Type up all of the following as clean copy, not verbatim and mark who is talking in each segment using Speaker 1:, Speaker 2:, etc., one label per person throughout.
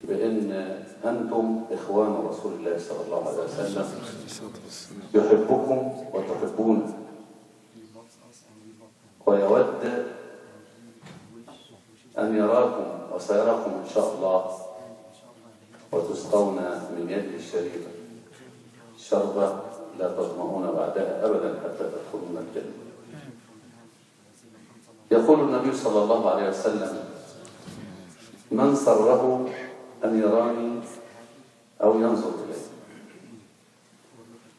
Speaker 1: بأن أنتم إخوان رسول الله صلى الله عليه وسلم يحبكم وتحبونه، ويود أن يراكم وسيراكم إن شاء الله وتسقون من يده الشريفة شربة لا تظمؤون بعدها أبدا حتى تدخلون الجنة. يقول النبي صلى الله عليه وسلم: من سره أن يراني أو ينظر إلي.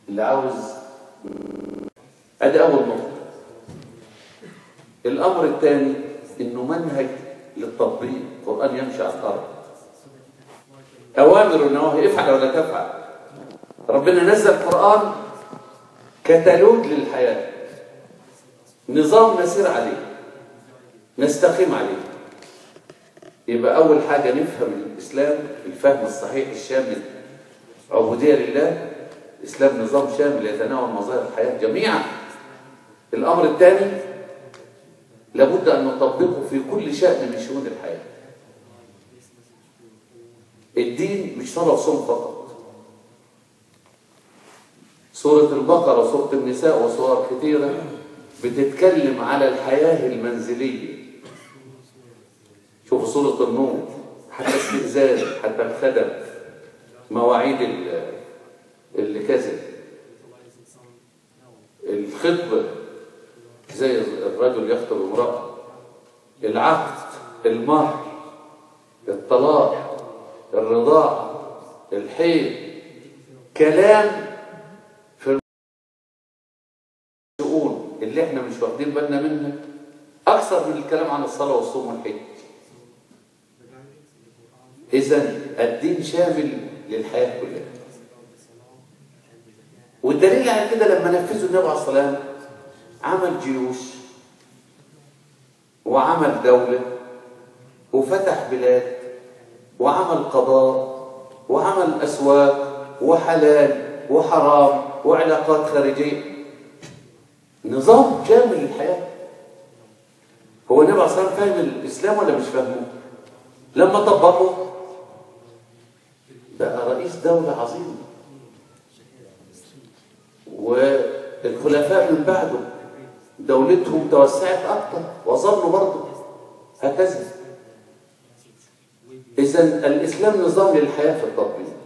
Speaker 1: اللي عاوز أدي أول نقطة. الأمر الثاني إنه منهج للتطبيق، القرآن يمشي على الأرض، أوامر ونواهي، افعل ولا تفعل. ربنا نزل القرآن كتالوج للحياة، نظام نسير عليه نستقيم عليه. يبقى أول حاجة نفهم الإسلام الفهم الصحيح الشامل، عبودية لله، الإسلام نظام شامل يتناول مظاهر الحياة جميعا. الأمر الثاني لابد أن نطبقه في كل شأن من شؤون الحياة. الدين مش صلاة وصوم فقط. سورة البقرة وسورة النساء وسور كثيرة بتتكلم على الحياة المنزلية. شوفوا سورة النور، حتى استئذان، حتى الخدم، مواعيد اللي كذب، الخطبة زي الرجل يخطب امرأة، العقد، المهر، الطلاق، الرضاعة، الحيض، كلام في الشؤون اللي احنا مش واخدين بالنا منها أكثر من الكلام عن الصلاة والصوم والحج. إذن الدين شامل للحياة كلها. والدليل على كده لما نفذوا النبي عليه الصلاة والسلام عمل جيوش وعمل دولة وفتح بلاد وعمل قضاء وعمل أسواق وحلال وحرام وعلاقات خارجية، نظام شامل للحياة. هو النبي عليه الصلاة والسلام فاهم الإسلام ولا مش فاهمه؟ لما طبقه بقى رئيس دولة عظيمة، والخلفاء من بعده دولتهم توسعت أكثر وظلوا برضه هكذا. إذن الإسلام نظام للحياة في التطبيق،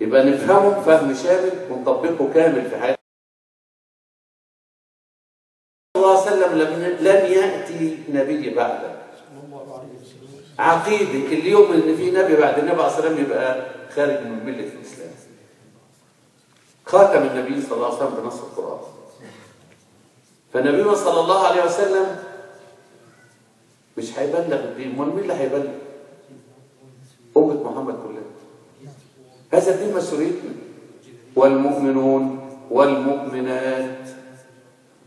Speaker 1: يبقى نفهمه فهم شامل ونطبقه كامل في حياتنا. صلى الله عليه وسلم لن يأتي نبي بعده. عقيدة اللي يؤمن ان في نبي بعد النبي عليه الصلاه والسلام يبقى خارج من مله الاسلام. خاتم النبي صلى الله عليه وسلم بنص القران. فنبينا صلى الله عليه وسلم مش هيبلغ الدين، امال مين اللي هيبلغ؟ امه محمد كلها. هذا الدين مسؤوليتنا. والمؤمنون والمؤمنات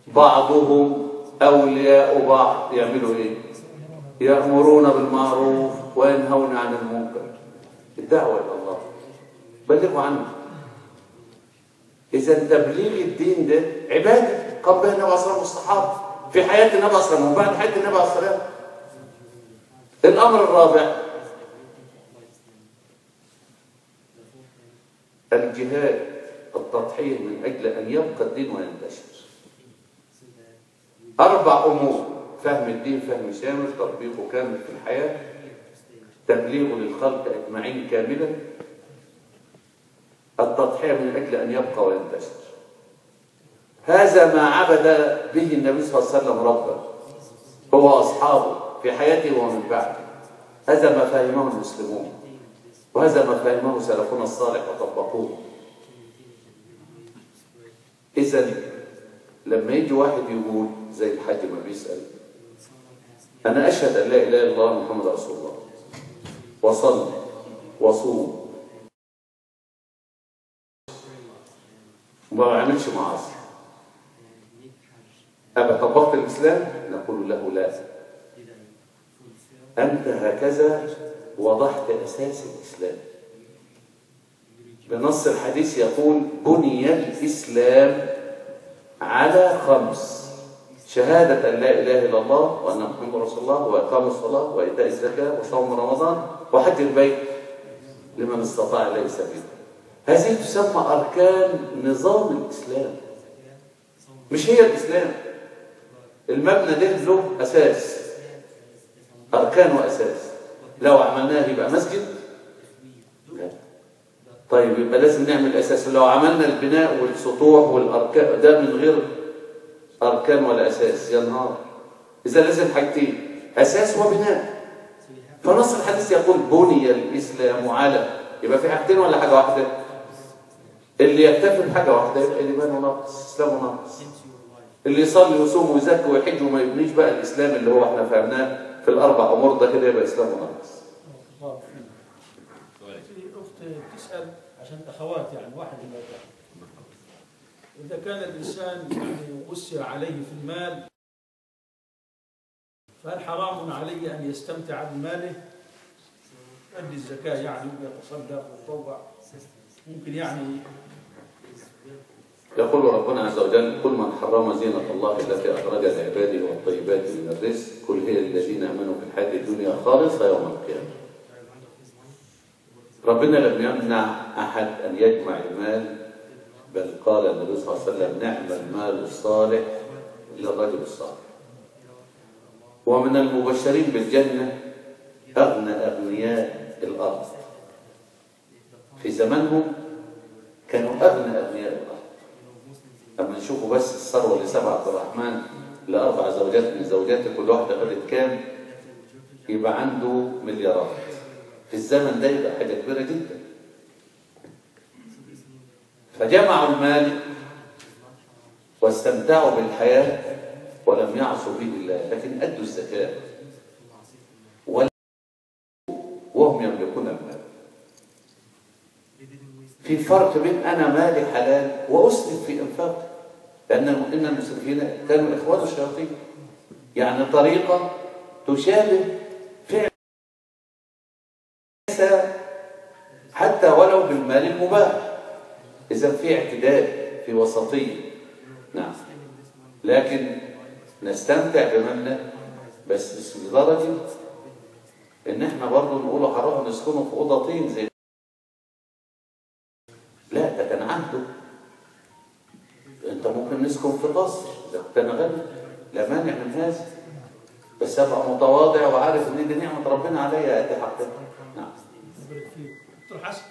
Speaker 1: بعضهم اولياء بعض. يعملوا ايه؟ يأمرون بالمعروف وينهون عن المنكر. الدعوة إلى الله، بلغوا عنه. إذا تبليغ الدين ده عبادة قام بها النبي عليه الصلاة والصحابة في حياة النبي عليه الصلاة والسلام وبعد حياة النبي عليه الصلاة والسلام. الأمر الرابع الجهاد، التضحية من أجل أن يبقى الدين وينتشر. 4 أمور: فهم الدين فهم شامل، تطبيقه كامل في الحياة، تبليغه للخلق أجمعين كاملا، التضحية من أجل أن يبقى وينتشر. هذا ما عبد به النبي صلى الله عليه وسلم ربه هو أصحابه في حياته ومن بعده. هذا ما فهمه المسلمون، وهذا ما فهمه سلفنا الصالح وطبقوه. إذن لما يجي واحد يقول زي الحاج ما بيسأل: أنا أشهد أن لا إله إلا الله محمد رسول الله، وصلي وصوم وما بعملش معاصي، أبقى طبقت الإسلام؟ نقول له لا، أنت هكذا وضحت أساس الإسلام. بنص الحديث يقول: بني الإسلام على 5: شهادة أن لا إله إلا الله وأن محمد رسول الله، وإقام الصلاة، وإيتاء الزكاة، وصوم رمضان، وحج البيت. لمن استطاع إليه سبيلا. هذه تسمى أركان نظام الإسلام، مش هي الإسلام. المبنى ده له أساس، أركان وأساس. لو عملناه يبقى مسجد؟ لا. طيب يبقى لازم نعمل أساس. لو عملنا البناء والسطوح والأركان ده من غير أركان ولا أساس ينهار. إذا لازم حاجتين، أساس وبناء. فنص الحديث يقول بني الإسلام على، يبقى في حاجتين ولا حاجة واحدة؟ اللي يكتفي بحاجة واحدة يبقى إيمانه ناقص، إسلامه ناقص. اللي يصلي ويصوم ويزكي ويحج وما يبنيش بقى الإسلام اللي هو احنا فهمناه في الأربع أمور ده كده يبقى إسلامه ناقص.
Speaker 2: في أخت تسأل عشان أخوات يعني واحد من الأخوات، إذا كان الإنسان يعني أسر عليه في المال، فهل حرام عليه أن يستمتع بماله؟ يؤدي الزكاة يعني ويتصدق ويتطوع، ممكن يعني.
Speaker 1: يقول ربنا عز وجل: قل من حرم زينة الله التي أخرج لعباده والطيبات من الرزق قل هي للذين آمنوا في الحياة الدنيا خالصة يوم القيامة. ربنا لم يمنع أحد أن يجمع المال، بل قال النبي صلى الله عليه وسلم: نعم المال الصالح للرجل الصالح. ومن المبشرين بالجنة أغنى أغنياء الأرض، في زمانهم كانوا أغنى أغنياء الأرض. أما نشوفوا بس الثروة لسبع عبد الرحمن لأربع زوجات من زوجاته، كل واحدة خدت كام؟ يبقى عنده مليارات. في الزمن ده يبقى حاجة كبيرة جدا. فجمعوا المال واستمتعوا بالحياة ولم يعصوا به الله، لكن أدوا الزكاة وهم يملكون المال. في فرق بين أنا مالي حلال وأسرف في إنفاقي، لأن إن المسرفين كانوا إخوان الشياطين. يعني طريقة تشابه فعل حتى ولو بالمال المباح. إذا في اعتدال، في وسطية. نعم، لكن نستمتع بمالنا بس لدرجة إن إحنا برضه نقوله هنروح نسكنه في أوضة طين زي لا، ده كان عهده. انت ممكن نسكن في قصر اذا كنت انا غني، لا مانع من هذا، بس ابقى متواضع وعارف ان دي نعمه ربنا عليا ادي حقها. نعم.
Speaker 2: دكتور حسن،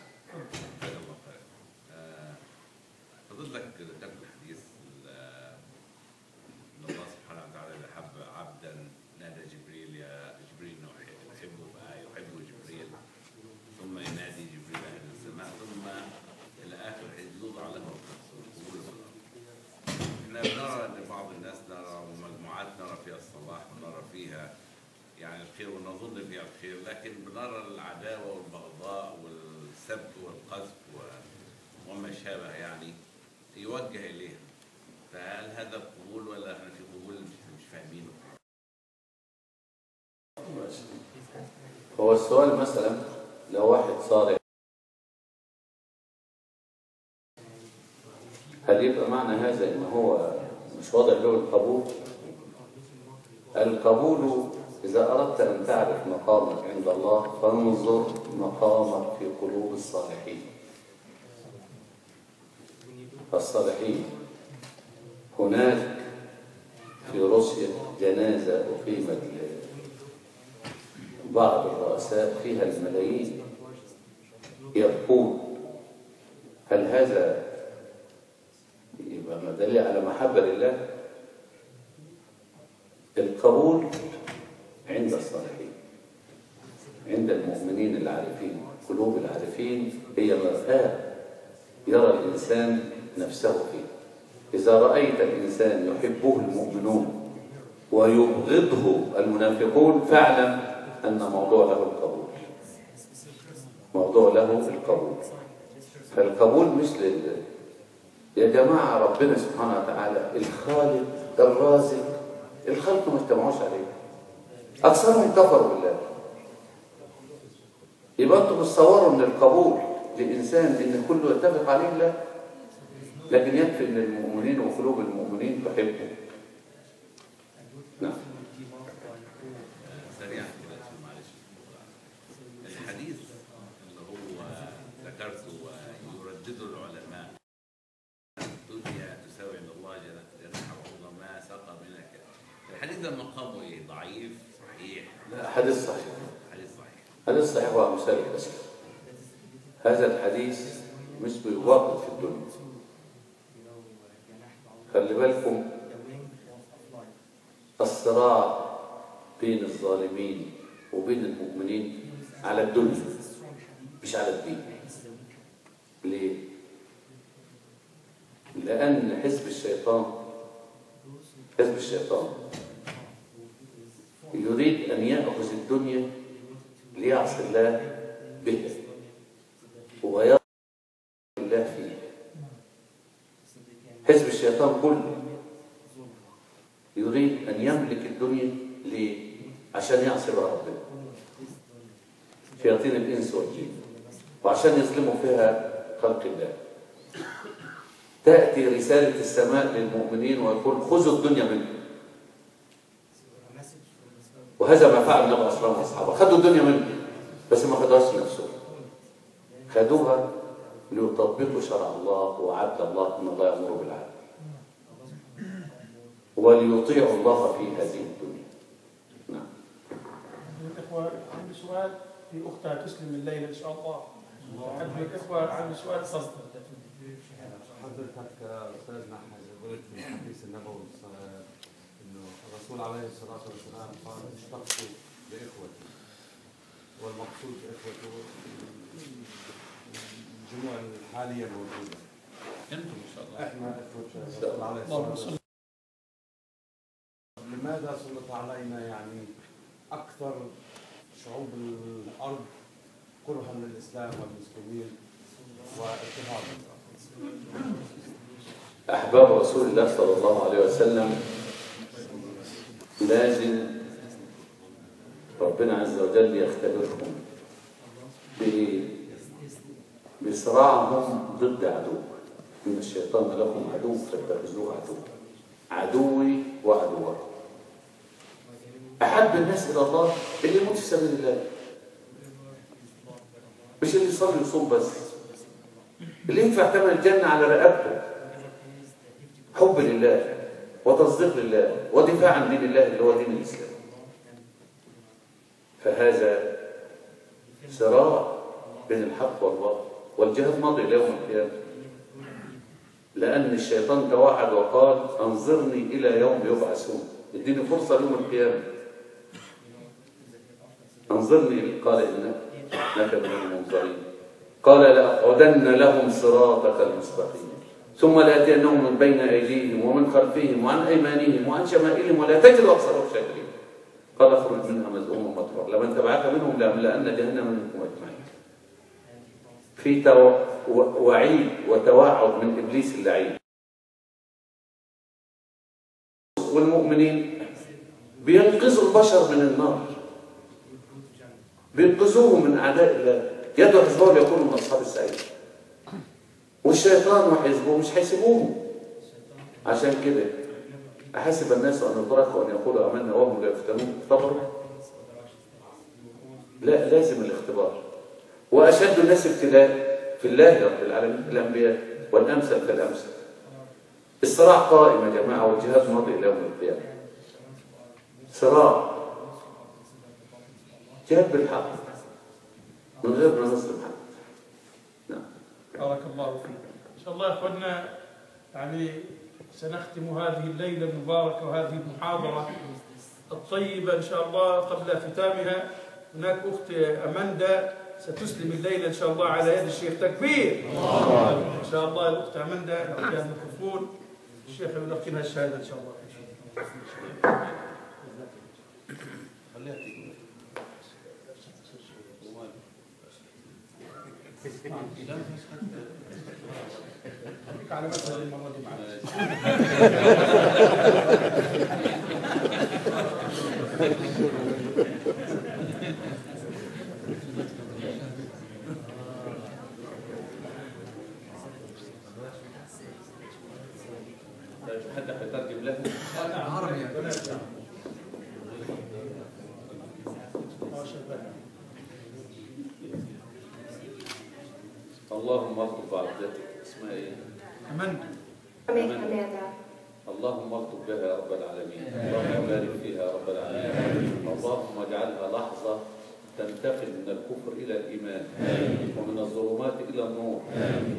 Speaker 3: فضلك ذكرت الحديث ان الله سبحانه وتعالى اذا حب عبدا نادى جبريل: يا جبريل احبه فيحبه جبريل، ثم ينادي جبريل اهل السماء، ثم الى اخر حين يوضع له القبول في الارض. احنا بنرى ان بعض الناس نرى ومجموعات نرى فيها الصلاح ونرى فيها يعني الخير ونظن فيها الخير، لكن بنرى العداوه والبغضاء والسب والقذف وما شابه يعني يوجه اليها. فهل هذا قبول ولا احنا في قبول مش فاهمينه؟
Speaker 1: هو السؤال مثلا لو واحد صالح، هل يبقى معنى هذا ان هو مش واضع له القبول؟ القبول إذا أردت أن تعرف مقامك عند الله فانظر مقامك في قلوب الصالحين. الصالحين هناك في روسيا جنازة أقيمت بعض الرؤساء فيها الملايين يبكون. هل هذا يبقى دليل على محبة لله؟ القبول عند الصالحين، عند المؤمنين العارفين. قلوب العارفين هي مرآة يرى الإنسان نفسه فيه. إذا رأيت الإنسان يحبه المؤمنون ويبغضه المنافقون فاعلم أن موضوع له القبول، موضوع له القبول. فالقبول مش يا جماعة ربنا سبحانه وتعالى الخالق الرازق، الخلق ما اجتمعوش عليه، أكثرهم كفروا بالله. يبقى أنتم بتصوروا أن القبول لإنسان إن كله يتفق عليه؟ لا، لكن يكفي أن المؤمنين وقلوب المؤمنين تحبه. نعم.
Speaker 3: سريعا كده معلش، الحديث اللي هو وزر العلماء الدنيا تساوي عند الله جناح بعوضة ما سقى منك. الحديث ده مقامه ايه؟ ضعيف؟ صحيح؟
Speaker 1: لا، حديث صحيح.
Speaker 3: حديث صحيح.
Speaker 1: حديث صحيح وأمثال بس. هذا الحديث مش بيوقف في الدنيا. خلي بالكم، الصراع بين الظالمين وبين المؤمنين على الدنيا مش على الدين. ليه؟ لأن حزب الشيطان يريد أن يأخذ الدنيا ليعصي الله بها ويرضي الله فيها. حزب الشيطان كله يريد أن يملك الدنيا. ليه؟ عشان يعصي ربنا، شياطين الإنس والجن، وعشان يظلموا فيها خلق الله. تأتي رسالة السماء للمؤمنين ويقول خذوا الدنيا منه. وهذا ما فعل النبي صلى الله عليه وسلم واصحابه، خدوا الدنيا منه بس ما خدوهاش نفسهم، خدوها ليطبقوا شرع الله وعدل الله، ان الله يأمر بالعدل، وليطيعوا الله في هذه الدنيا. نعم.
Speaker 2: الإخوة عندي سؤال، في أختها تسلم الليلة إن شاء الله. أحد الإخوة عندي سؤال صدق.
Speaker 4: حضرتك أستاذنا قلت في الحديث النبوي إنه الرسول عليه الصلاة والسلام قال اشتقوا لإخوتي، والمقصود بإخوته الجموع الحالية موجودة.
Speaker 3: انتم ان شاء الله.
Speaker 4: احنا إخوة الرسول عليه الصلاة والسلام. لماذا سلط علينا يعني أكثر شعوب الأرض كرها للإسلام والمسلمين واضطهادا؟
Speaker 1: أحباب رسول الله صلى الله عليه وسلم لازم ربنا عز وجل يختبرهم بصراعهم ضد عدو. إن الشيطان لكم عدو فاتخذوه عدوي وعدوكم. أحب الناس إلى الله اللي يموت في سبيل الله، مش اللي يصلي ويصوم بس، اللي يدفع ثمن الجنة على رقبته. حب لله وتصديق لله ودفاع عن دين الله اللي هو دين الإسلام. فهذا صراع بين الحق والباطل، والجهاد ماضي إلى يوم القيامة، لأن الشيطان توعد وقال أنظرني إلى يوم يبعثون، اديني فرصة يوم القيامة، أنظرني. قال إنك من المنظرين. قال لأقعدن لهم صراطك المستقيم ثم لآتينهم من بين أيديهم ومن خلفهم وعن أيمانهم وعن شمائلهم ولا تجد أكثرهم شاكرين. قال اخرج منها مذءوما مطرورا لمن تبعك منهم لأملأن جهنم منكم أجمعين. في وعيد وتوعد من إبليس اللعين. والمؤمنين بينقذوا البشر من النار، بينقذوهم من أعداء الله، يدعو حزبه ليكونوا من أصحاب السعير. والشيطان وحزبه مش هيسيبوهم. عشان كده أحسب الناس أن يتركوا أن يقولوا آمنا وهم لا يفتنون. اختبروا؟ لا، لازم الاختبار. وأشد الناس ابتلاء في الله رب العالمين الأنبياء، والأمثل فالأمثل. الصراع قائم يا جماعة، والجهاد ماضي إلى يوم القيامة. صراع جهاد بالحق من غير ما نظلم حد. نعم.
Speaker 2: بارك الله فيك. إن شاء الله يا أخواننا، يعني سنختم هذه الليلة المباركة وهذه المحاضرة الطيبة إن شاء الله. قبل ختامها هناك أخت أماندا ستسلم الليلة إن شاء الله على يد الشيخ. تكبير إن شاء الله. الأخت أماندا نعطيها الميكروفون، الشيخ يلقنها الشهادة إن شاء الله. خليك على مسألة المرة دي معنا.
Speaker 1: حد هيترجم له؟
Speaker 2: عربي يعني.
Speaker 1: اللهم الطف عبدتك اسمها ايه؟
Speaker 2: أمانة.
Speaker 1: اللهم الطف بها يا رب العالمين، اللهم بارك فيها يا رب العالمين، اللهم اجعلها لحظة تنتقل من الكفر إلى الإيمان ومن الظلمات إلى النور،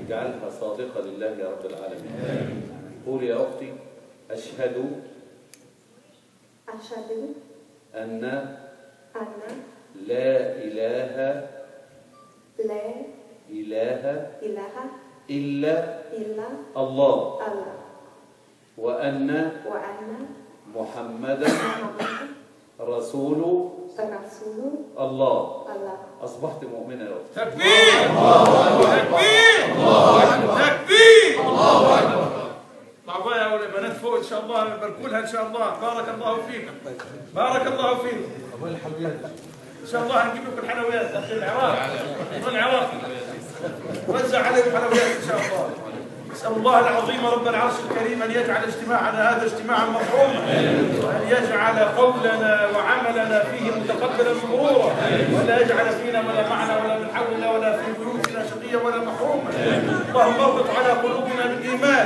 Speaker 1: اجعلها صادقة لله يا رب العالمين. قولي يا أختي أشهد أن لا إله إلا الله وأن محمدا رسول الله. أصبحت مؤمنة يا أختي.
Speaker 2: تكبير! تكبير! تكبير! الله أكبر! طبعا يا بنات فوق إن شاء الله نباركولها إن شاء الله. بارك الله فيكم. بارك الله فيكم. إن شاء الله هنجيب لكم الحلويات أخي العراق. وزع عليكم حلويات إن شاء الله. نسأل الله العظيم رب العرش الكريم أن يجعل اجتماعنا هذا اجتماعا مرحوما، وأن يجعل قولنا وعملنا فيه متقبلا مبرورا، ولا يجعل فينا ولا معنا ولا من حولنا ولا في بيوتنا شقيا ولا محروما. اللهم اربط على قلوبنا بالإيمان،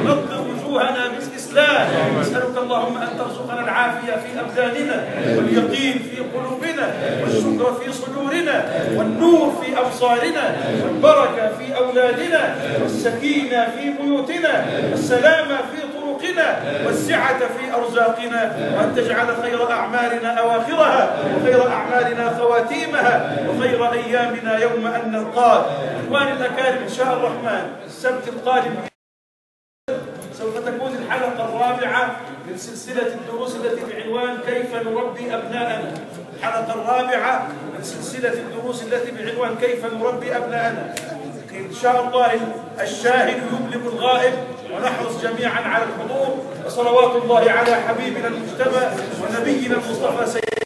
Speaker 2: نضر وجوهنا بالإسلام. نسألك اللهم أن ترزقنا العافية في أبداننا، واليقين في قلوبنا، والشكر في صدورنا، والنور في أبصارنا، والبركة في أولادنا، والسكينة في بيوتنا، والسلامة في طرقنا، والسعة في أرزاقنا، وأن تجعل خير أعمالنا أواخرها، وخير أعمالنا خواتيمها، وخير أيامنا يوم أن نلقاك. إخواني الأكارم إن شاء الرحمن السبت القادم سوف تكون الحلقة الرابعة من سلسلة الدروس التي بعنوان كيف نربي أبناءنا. الحلقة الرابعة من سلسلة الدروس التي بعنوان كيف نربي أبناءنا. إن شاء الله الشاهد يبلغ الغائب، ونحرص جميعا على الحضور. وصلوات الله على حبيبنا المجتبى ونبينا المصطفى سيدنا